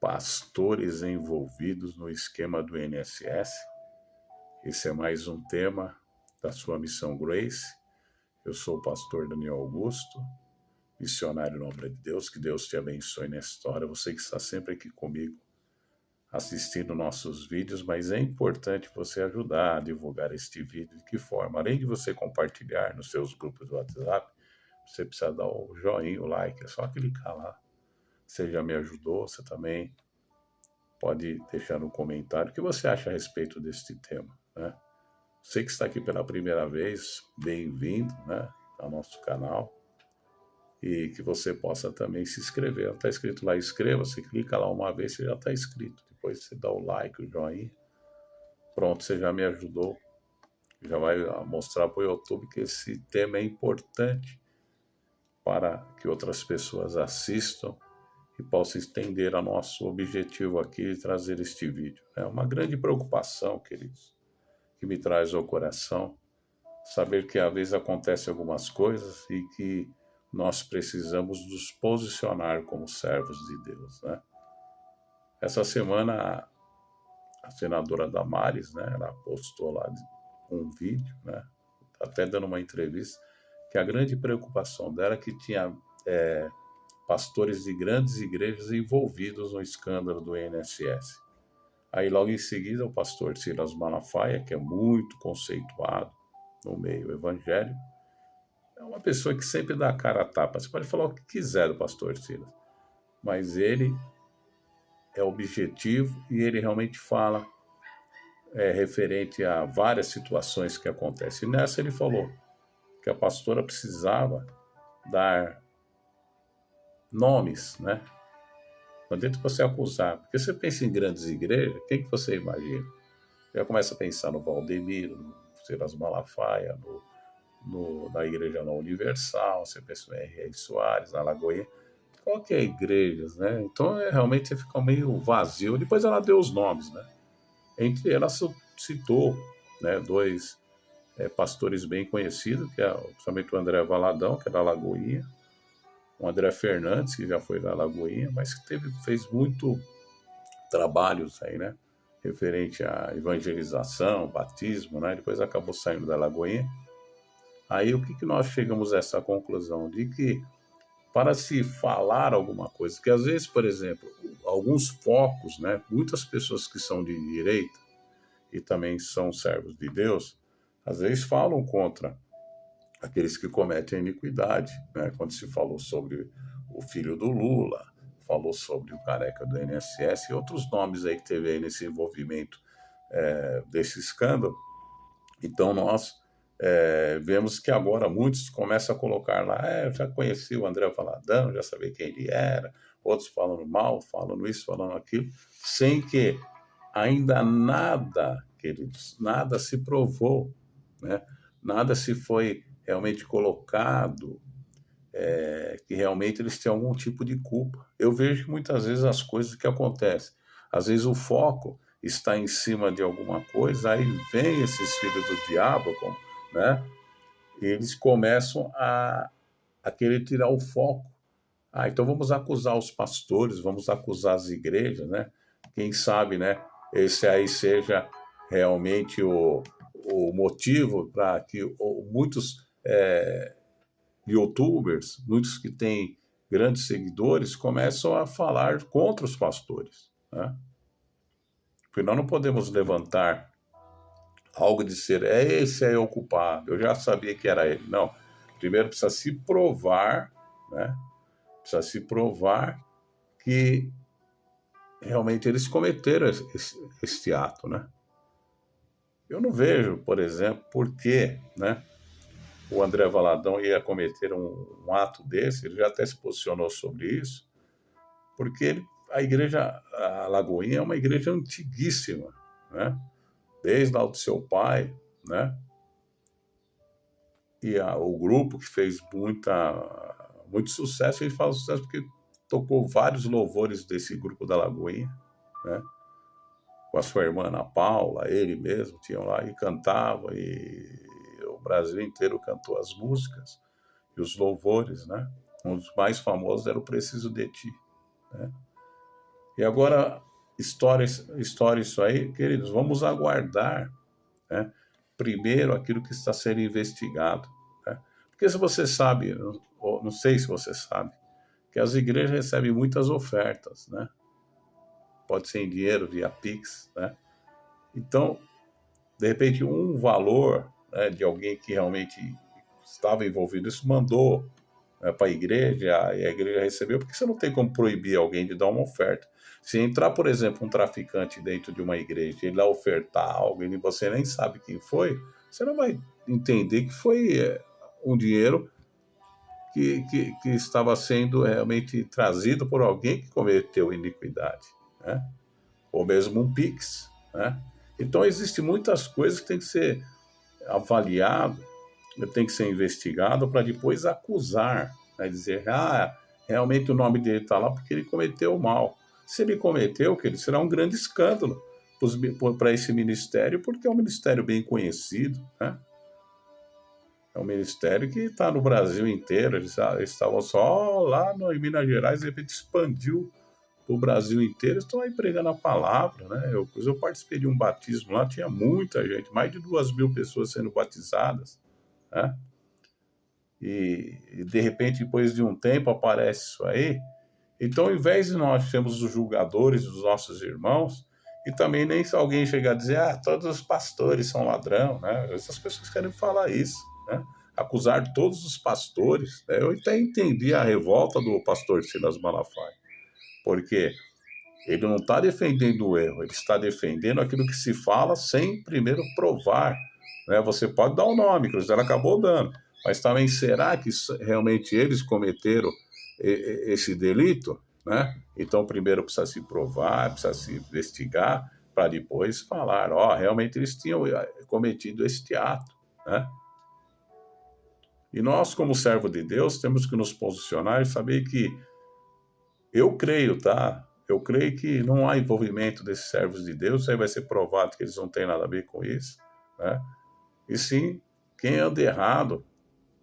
pastores envolvidos no esquema do INSS. Esse é mais um tema da sua Missão Grace. Eu sou o pastor Daniel Augusto, missionário em obra de Deus. Que Deus te abençoe nessa história. Você que está sempre aqui comigo, assistindo nossos vídeos, mas é importante você ajudar a divulgar este vídeo. De que forma? Além de você compartilhar nos seus grupos do WhatsApp, você precisa dar o joinha, o like, é só clicar lá. Você já me ajudou, você também pode deixar no comentário o que você acha a respeito deste tema, né? Você que está aqui pela primeira vez, bem-vindo, né, ao nosso canal, e que você possa também se inscrever. Está escrito lá, inscreva-se, clica lá uma vez, você já está inscrito. Depois você dá o like, o joinha. Pronto, você já me ajudou. Já vai mostrar para o YouTube que esse tema é importante para que outras pessoas assistam e possam entender o nosso objetivo aqui de trazer este vídeo. É uma grande preocupação, queridos, que me traz ao coração, saber que às vezes acontecem algumas coisas e que nós precisamos nos posicionar como servos de Deus, né? Essa semana, a senadora Damares, né, ela postou lá um vídeo, né, até dando uma entrevista, que a grande preocupação dela é que tinha pastores de grandes igrejas envolvidos no escândalo do INSS. Aí logo em seguida o pastor Silas Malafaia, que é muito conceituado no meio evangélico, é uma pessoa que sempre dá a cara a tapa. Você pode falar o que quiser do pastor Silas, mas ele é objetivo e ele realmente fala referente a várias situações que acontecem. E nessa ele falou que a pastora precisava dar nomes, né? Quando você acusar, porque você pensa em grandes igrejas, quem que você imagina? Já começa a pensar no Valdemiro, no Silas Malafaia, na Igreja Não Universal, você pensa no R.R. Soares, na Lagoinha, qualquer igreja, né? Então, realmente você fica meio vazio. Depois ela deu os nomes, né? Entre elas citou, né, dois pastores bem conhecidos, que é principalmente o André Valadão, que é da Lagoinha, o André Fernandes, que já foi da Lagoinha, mas que fez muito trabalhos aí, né, referente à evangelização, batismo, né, depois acabou saindo da Lagoinha. Aí o que nós chegamos a essa conclusão? De que para se falar alguma coisa, que às vezes, por exemplo, alguns focos, né, muitas pessoas que são de direita e também são servos de Deus, às vezes falam contra aqueles que cometem a iniquidade, né? Quando se falou sobre o filho do Lula, falou sobre o careca do INSS e outros nomes aí que teve aí nesse envolvimento desse escândalo. Então nós vemos que agora muitos começam a colocar lá, eu já conheci o André Valadão, já sabia quem ele era, outros falando mal, falando isso, falando aquilo, sem que ainda nada, queridos, nada se provou, né? Nada se foi realmente colocado, que realmente eles têm algum tipo de culpa. Eu vejo que muitas vezes as coisas que acontecem, às vezes o foco está em cima de alguma coisa, aí vem esses filhos do diabo, né? E eles começam a querer tirar o foco. Então vamos acusar os pastores, vamos acusar as igrejas, né? Quem sabe, né? Esse aí seja realmente o motivo para que muitos youtubers, muitos que têm grandes seguidores, começam a falar contra os pastores, né? Porque nós não podemos levantar algo de ser, esse é o culpado, eu já sabia que era ele. Não, primeiro precisa se provar, né? Precisa se provar que realmente eles cometeram esse ato, né? Eu não vejo, por exemplo, por que, né, o André Valadão ia cometer um ato desse. Ele já até se posicionou sobre isso, porque a igreja, a Lagoinha, é uma igreja antiguíssima, né? Desde lá do seu pai, né? E o grupo que fez muito sucesso, ele fala sucesso porque tocou vários louvores desse grupo da Lagoinha, né? Com a sua irmã Ana Paula, ele mesmo, tinham lá e cantava, e o Brasil inteiro cantou as músicas e os louvores, né? Um dos mais famosos era o Preciso de Ti, né? E agora, história isso aí, queridos, vamos aguardar, né, primeiro aquilo que está sendo investigado. Né? Porque se você sabe, ou não sei se você sabe, que as igrejas recebem muitas ofertas, né? Pode ser em dinheiro, via Pix, né? Então, de repente, um valor, né, de alguém que realmente estava envolvido, isso mandou, né, para a igreja, e a igreja recebeu, porque você não tem como proibir alguém de dar uma oferta. Se entrar, por exemplo, um traficante dentro de uma igreja e ele lá ofertar algo e você nem sabe quem foi, você não vai entender que foi um dinheiro que estava sendo realmente trazido por alguém que cometeu iniquidade, né? Ou mesmo um Pix, né? Então, existem muitas coisas que têm que ser avaliado, tem que ser investigado para depois acusar, né? Dizer, realmente o nome dele está lá porque ele cometeu mal. Se ele cometeu, que ele será um grande escândalo para esse ministério, porque é um ministério bem conhecido, né? É um ministério que está no Brasil inteiro. Eles estavam só lá em Minas Gerais, de repente expandiu para o Brasil inteiro, estão aí pregando a palavra, né? Eu participei de um batismo lá, tinha muita gente, mais de 2.000 pessoas sendo batizadas, né? E de repente, depois de um tempo, aparece isso aí. Então, ao invés de nós sermos os julgadores dos nossos irmãos, e também nem se alguém chegar a dizer, todos os pastores são ladrão, né? Essas pessoas querem falar isso, né? Acusar todos os pastores, né? Eu até entendi a revolta do pastor Silas Malafaia, porque ele não está defendendo o erro, ele está defendendo aquilo que se fala sem primeiro provar, né? Você pode dar o nome, que ela acabou dando, mas também será que realmente eles cometeram esse delito, né? Então primeiro precisa se provar, precisa se investigar, para depois falar, realmente eles tinham cometido este ato, né? E nós, como servo de Deus, temos que nos posicionar e saber que eu creio, tá? Eu creio que não há envolvimento desses servos de Deus, aí vai ser provado que eles não têm nada a ver com isso, né? E sim, quem anda errado,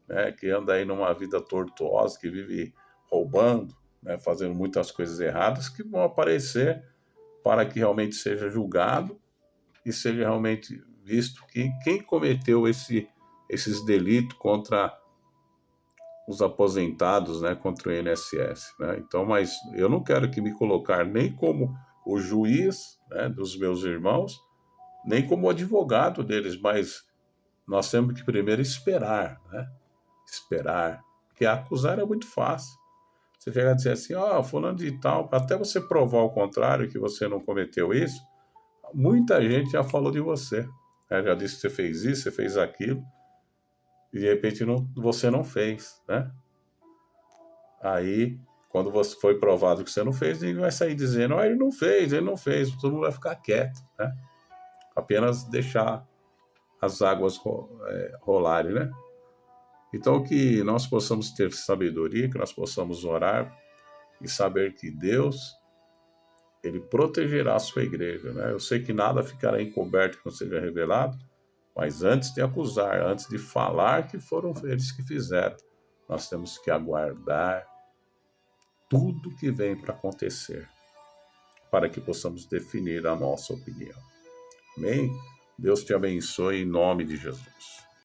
né, que anda aí numa vida tortuosa, que vive roubando, né, fazendo muitas coisas erradas, que vão aparecer para que realmente seja julgado e seja realmente visto que quem cometeu esses delitos contra os aposentados, né, contra o INSS, né? Então, mas eu não quero que me colocar nem como o juiz, né, dos meus irmãos, nem como advogado deles, mas nós temos que primeiro esperar, né? Esperar, porque acusar é muito fácil. Você chega a dizer assim, fulano de tal, até você provar o contrário, que você não cometeu isso, muita gente já falou de você, né? Já disse que você fez isso, você fez aquilo, e de repente você não fez, né? Aí, quando você foi provado que você não fez, ninguém vai sair dizendo, ele não fez, todo mundo vai ficar quieto, né? Apenas deixar as águas rolarem, né? Então, que nós possamos ter sabedoria, que nós possamos orar e saber que Deus, Ele protegerá a sua igreja, né? Eu sei que nada ficará encoberto que não seja revelado, mas antes de acusar, antes de falar que foram eles que fizeram, nós temos que aguardar tudo que vem para acontecer, para que possamos definir a nossa opinião. Amém? Deus te abençoe em nome de Jesus.